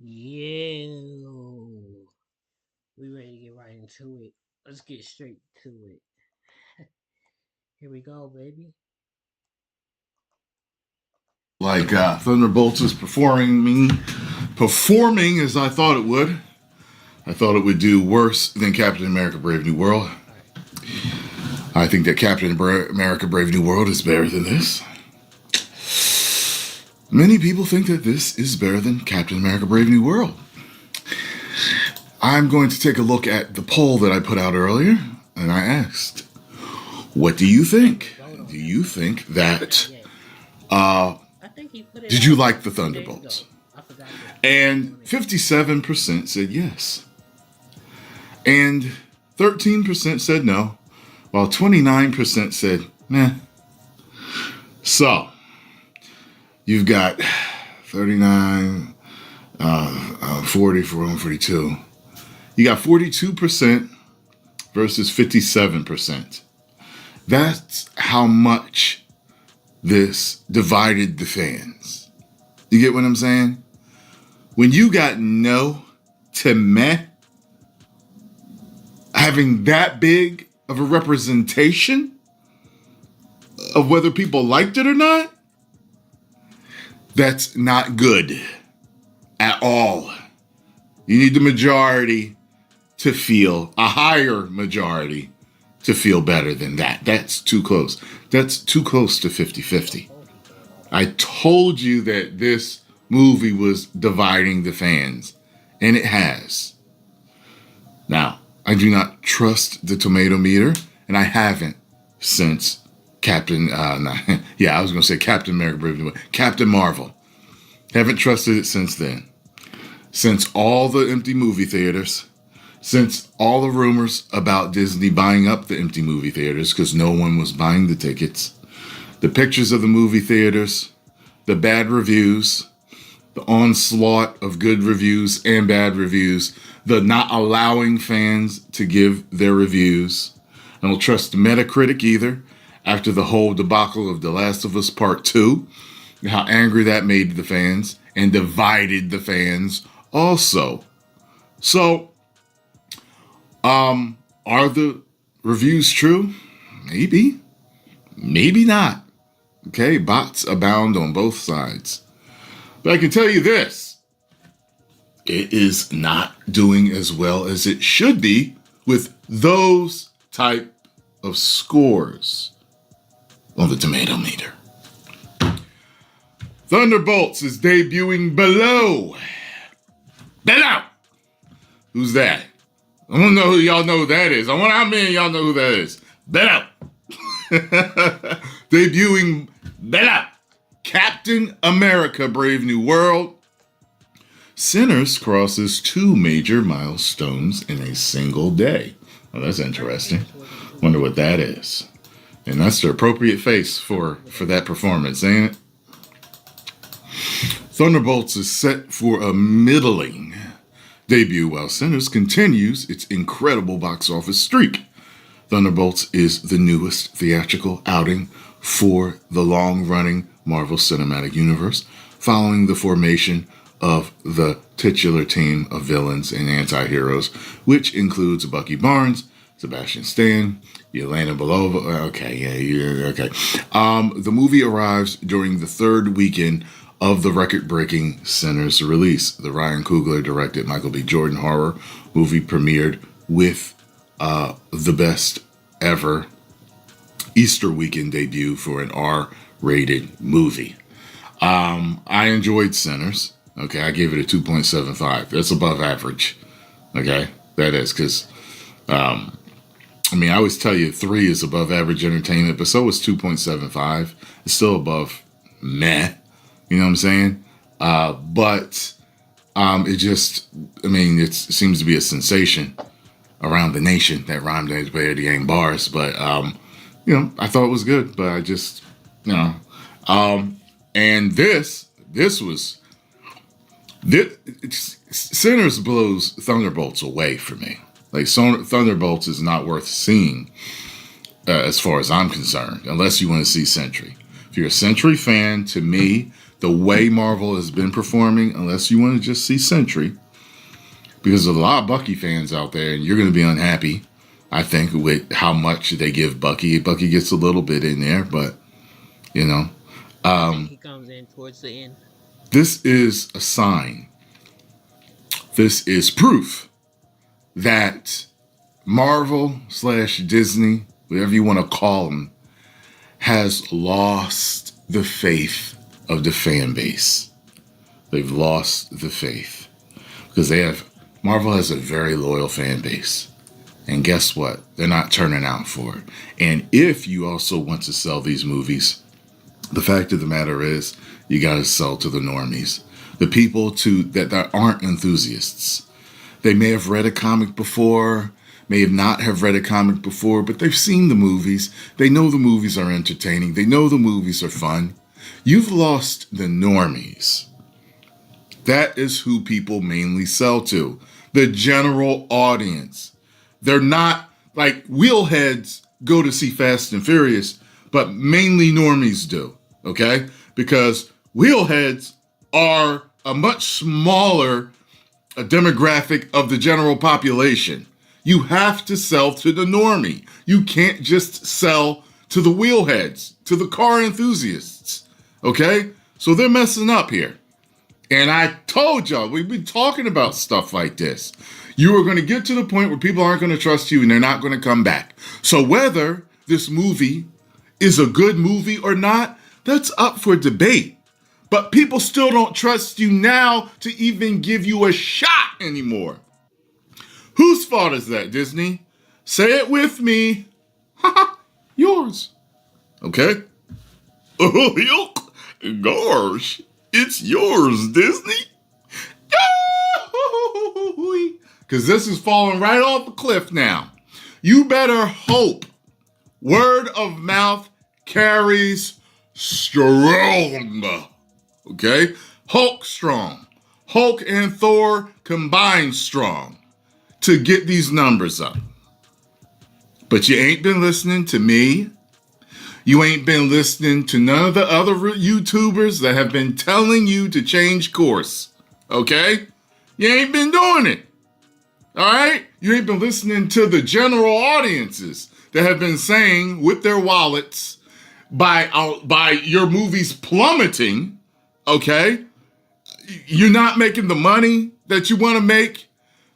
Yeah, we ready to get right into it. Let's get straight to it. Here we go, baby. Like Thunderbolts is performing as I thought it would. I thought it would do worse than Captain America: Brave New World. All right. I think that Captain America: Brave New World is better than this. Many people think that this is better than Captain America: Brave New World. I'm going to take a look at the poll that I put out earlier, and I asked, what do you think? Do you think that I think he put it. did you like the There you go. Thunderbolts? I forgot. And 57% said yes. And 13% said no, while 29% said nah. So, you've got 39, 40, 42. You got 42% versus 57%. That's how much this divided the fans. You get what I'm saying? When you got no to meh, having that big of a representation of whether people liked it or not, that's not good at all. You need the majority to feel, a higher majority to feel better than that. That's too close. That's too close to 50-50. I told you that this movie was dividing the fans, and it has. Now, I do not trust the tomato meter, and I haven't since Captain America Brave New World. Captain Marvel. Haven't trusted it since then. Since all the empty movie theaters, since all the rumors about Disney buying up the empty movie theaters because no one was buying the tickets, the pictures of the movie theaters, the bad reviews, the onslaught of good reviews and bad reviews, the not allowing fans to give their reviews. I don't trust Metacritic either after the whole debacle of The Last of Us Part 2, how angry that made the fans and divided the fans also. So, are the reviews true? Maybe. Maybe not. Okay, bots abound on both sides. But I can tell you this. It is not doing as well as it should be with those type of scores on the tomato meter. Thunderbolts is debuting below. Who's that? I want to know who y'all know who that is. I want how many of y'all know who that is. Below. Debuting below. Captain America: Brave New World. Sinners crosses 2 major milestones in a single day. Well, that's interesting. Wonder what that is. And that's the appropriate face for that performance, ain't it? Thunderbolts is set for a middling debut while Sinners continues its incredible box office streak. Thunderbolts is the newest theatrical outing for the long-running Marvel Cinematic Universe, following the formation of the titular team of villains and anti-heroes, which includes Bucky Barnes, Sebastian Stan, Yelena Belova. Okay. The movie arrives during the third weekend of the record-breaking Sinners release. The Ryan Coogler directed Michael B. Jordan horror movie premiered with the best ever Easter weekend debut for an R-rated movie. I enjoyed Sinners. Okay, I gave it a 2.75. That's above average. Okay, that is because, I always tell you 3 is above average entertainment, but so is 2.75. It's still above meh. You know what I'm saying? But it seems to be a sensation around the nation that rhymed as bad the ain't bars. But, I thought it was good, but I just, and this Sinners blows Thunderbolts away for me. Like, Thunderbolts is not worth seeing as far as I'm concerned, unless you want to see Sentry. If you're a Sentry fan, to me, the way Marvel has been performing, unless you want to just see Sentry, because there's a lot of Bucky fans out there, and you're going to be unhappy, I think, with how much they give Bucky. Bucky gets a little bit in there, but, you know. I think he comes in towards the end. This is a sign. This is proof that Marvel / Disney, whatever you want to call them, has lost the faith of the fan base. They've lost the faith because Marvel has a very loyal fan base. And guess what? They're not turning out for it. And if you also want to sell these movies, the fact of the matter is you got to sell to the normies, the people that aren't enthusiasts. They may have read a comic before, may have not have read a comic before, but they've seen the movies. They know the movies are entertaining. They know the movies are fun. You've lost the normies. That is who people mainly sell to. The general audience. They're not like wheelheads go to see Fast and Furious, but mainly normies do, okay? Because wheelheads are a much smaller demographic of the general population. You have to sell to the normie. You can't just sell to the wheelheads, to the car enthusiasts, okay? So they're messing up here. And I told y'all, we've been talking about stuff like this. You are going to get to the point where people aren't going to trust you and they're not going to come back. So whether this movie is a good movie or not, that's up for debate. But people still don't trust you now to even give you a shot anymore. Whose fault is that, Disney? Say it with me. Yours. Okay? Oh, gosh. It's yours, Disney. Because this is falling right off a cliff now. You better hope word of mouth carries strong. Okay? Hulk strong. Hulk and Thor combined strong to get these numbers up. But you ain't been listening to me. You ain't been listening to none of the other YouTubers that have been telling you to change course. Okay? You ain't been doing it. All right? You ain't been listening to the general audiences that have been saying with their wallets by your movies plummeting, okay? You're not making the money that you want to make.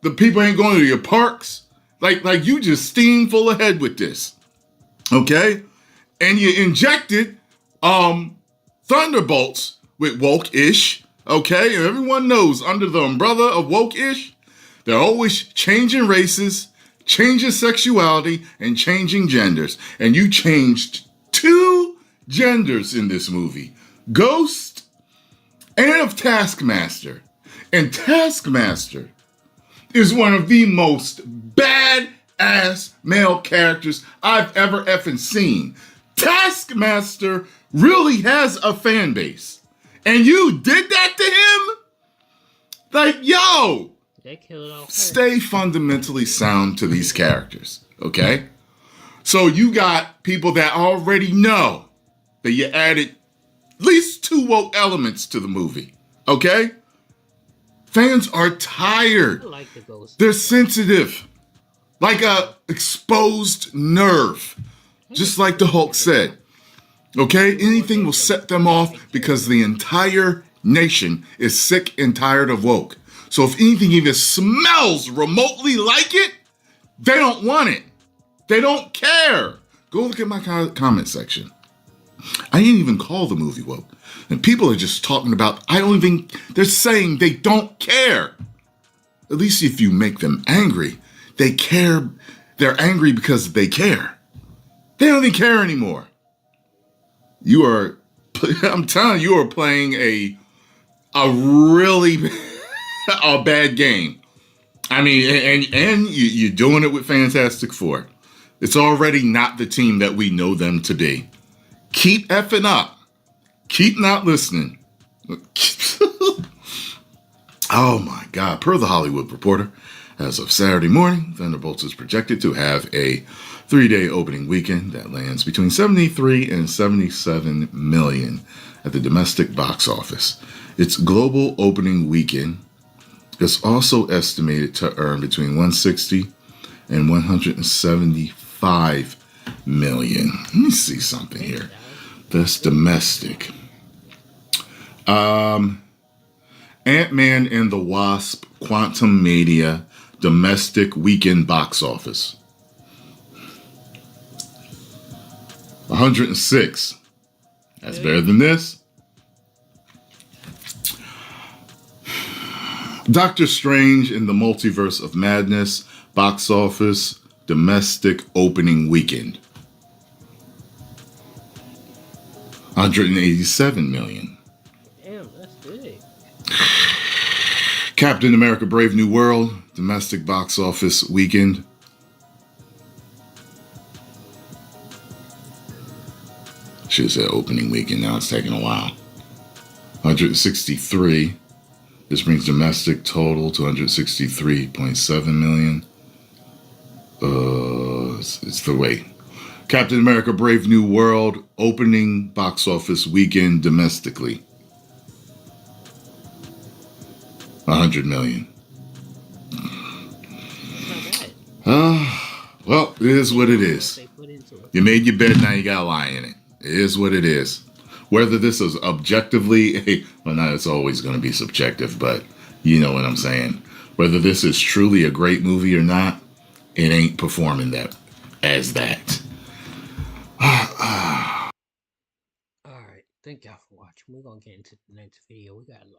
The people ain't going to your parks. Like you just steam full ahead with this. Okay? And you injected Thunderbolts with woke-ish. Okay? And everyone knows under the umbrella of woke-ish, they're always changing races, changing sexuality, and changing genders. And you changed 2 genders in this movie. Ghost and of Taskmaster. And Taskmaster is one of the most badass male characters I've ever effing seen. Taskmaster really has a fan base. And you did that to him? Like, yo, They killed off her. stay fundamentally sound to these characters, okay? So you got people that already know that you added at least 2 woke elements to the movie, okay? Fans are tired. I like the ghost. They're sensitive, like a exposed nerve, just like the Hulk said. Okay? Anything will set them off because the entire nation is sick and tired of woke. So if anything even smells remotely like it, they don't want it. They don't care. Go look at my comment section. I didn't even call the movie woke. And people are just talking about, they're saying they don't care. At least if you make them angry, they care. They're angry because they care. They don't even care anymore. I'm telling you are playing a really a bad game. I mean, and you're doing it with Fantastic Four. It's already not the team that we know them to be. Keep effing up. Keep not listening. Oh my God. Per the Hollywood Reporter, As of Saturday morning, Thunderbolts is projected to have a 3-day opening weekend that lands between 73 and 77 million at the domestic box office. Its global opening weekend is also estimated to earn between 160 and 175 million. Let me see something here. That's domestic. Ant-Man and the Wasp: Quantumania domestic weekend box office. 106. That's better than this. Doctor Strange in the Multiverse of Madness box office domestic opening weekend. 187 million. Damn, that's good. Captain America Brave New World domestic box office weekend. Should have said opening weekend. Now it's taking a while. 163. This brings domestic total to 163.7 million. It's the way. Captain America Brave New World opening box office weekend domestically. 100 million. Well, it is what it is. You made your bed, now you gotta lie in it. It is what it is. Whether this is objectively, well, not it's always going to be subjective, but you know what I'm saying. Whether this is truly a great movie or not, it ain't performing that as that. Alright, thank y'all for watching. We're gonna get into the next video. We got like